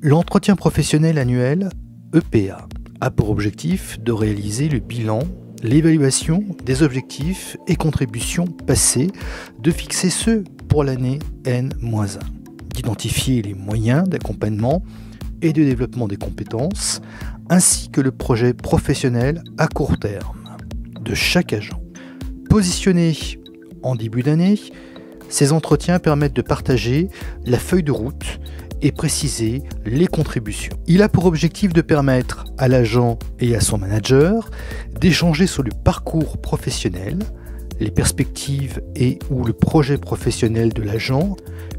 L'entretien professionnel annuel, EPA, a pour objectif de réaliser le bilan, l'évaluation des objectifs et contributions passées, de fixer ceux pour l'année N-1, d'identifier les moyens d'accompagnement et de développement des compétences, ainsi que le projet professionnel à court terme de chaque agent. Positionnés en début d'année, ces entretiens permettent de partager la feuille de route et préciser les contributions. Il a pour objectif de permettre à l'agent et à son manager d'échanger sur le parcours professionnel, les perspectives et ou le projet professionnel de l'agent,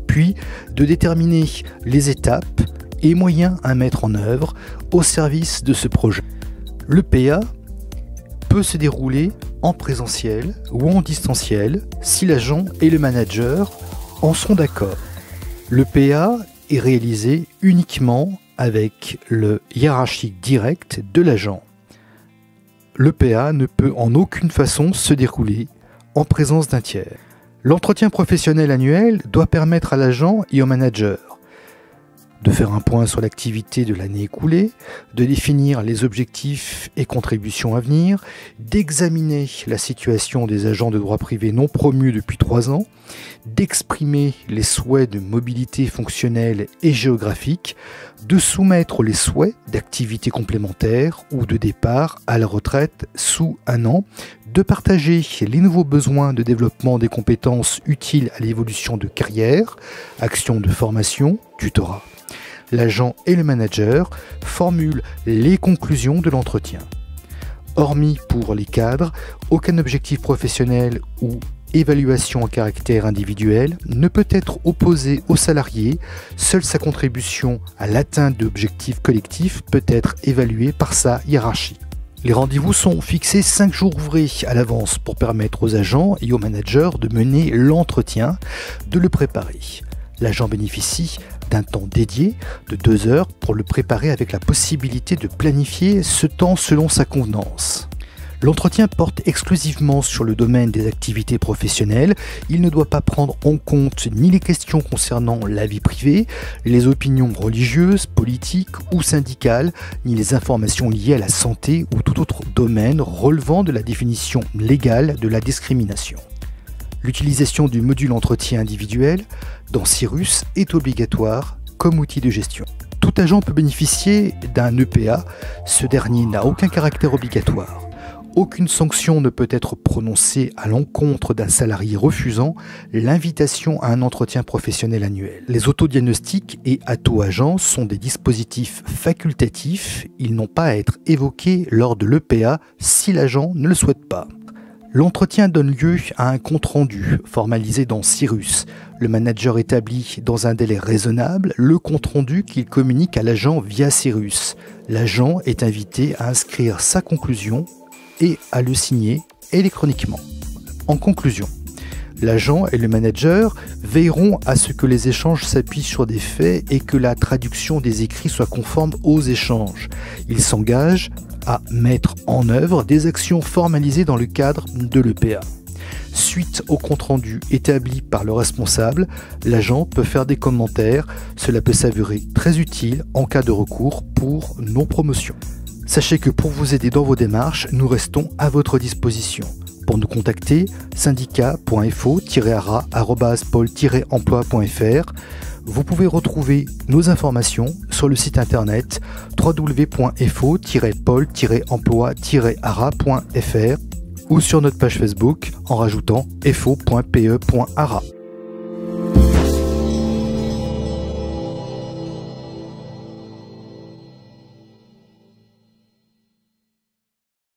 puis de déterminer les étapes et moyens à mettre en œuvre au service de ce projet. L'EPA peut se dérouler en présentiel ou en distanciel si l'agent et le manager en sont d'accord. L'EPA est réalisé uniquement avec le hiérarchique direct de l'agent. L'EPA ne peut en aucune façon se dérouler en présence d'un tiers. L'entretien professionnel annuel doit permettre à l'agent et au manager de faire un point sur l'activité de l'année écoulée, de définir les objectifs et contributions à venir, d'examiner la situation des agents de droit privé non promus depuis 3 ans, d'exprimer les souhaits de mobilité fonctionnelle et géographique, de soumettre les souhaits d'activité complémentaire ou de départ à la retraite sous 1 an, de partager les nouveaux besoins de développement des compétences utiles à l'évolution de carrière, actions de formation, tutorat. L'agent et le manager formulent les conclusions de l'entretien. Hormis pour les cadres, aucun objectif professionnel ou évaluation à caractère individuel ne peut être opposé au salarié. Seule sa contribution à l'atteinte d'objectifs collectifs peut être évaluée par sa hiérarchie. Les rendez-vous sont fixés 5 jours ouvrés à l'avance pour permettre aux agents et aux managers de mener l'entretien, de le préparer. L'agent bénéficie d'un temps dédié de 2 heures pour le préparer avec la possibilité de planifier ce temps selon sa convenance. L'entretien porte exclusivement sur le domaine des activités professionnelles. Il ne doit pas prendre en compte ni les questions concernant la vie privée, les opinions religieuses, politiques ou syndicales, ni les informations liées à la santé ou tout autre domaine relevant de la définition légale de la discrimination. L'utilisation du module entretien individuel dans Cyrus est obligatoire comme outil de gestion. Tout agent peut bénéficier d'un EPA, ce dernier n'a aucun caractère obligatoire. Aucune sanction ne peut être prononcée à l'encontre d'un salarié refusant l'invitation à un entretien professionnel annuel. Les autodiagnostics et ATO-agents sont des dispositifs facultatifs, ils n'ont pas à être évoqués lors de l'EPA si l'agent ne le souhaite pas. L'entretien donne lieu à un compte-rendu formalisé dans Cyrus. Le manager établit dans un délai raisonnable le compte-rendu qu'il communique à l'agent via Cyrus. L'agent est invité à inscrire sa conclusion et à le signer électroniquement. En conclusion, l'agent et le manager veilleront à ce que les échanges s'appuient sur des faits et que la traduction des écrits soit conforme aux échanges. Ils s'engagent à mettre en œuvre des actions formalisées dans le cadre de l'EPA. Suite au compte-rendu établi par le responsable, l'agent peut faire des commentaires. Cela peut s'avérer très utile en cas de recours pour non-promotion. Sachez que pour vous aider dans vos démarches, nous restons à votre disposition. Pour nous contacter, syndicat.fo-ara@pôle-emploi.fr. Vous pouvez retrouver nos informations sur le site internet www.fo-pôle-emploi-ara.fr ou sur notre page Facebook en rajoutant fo.pe.ara.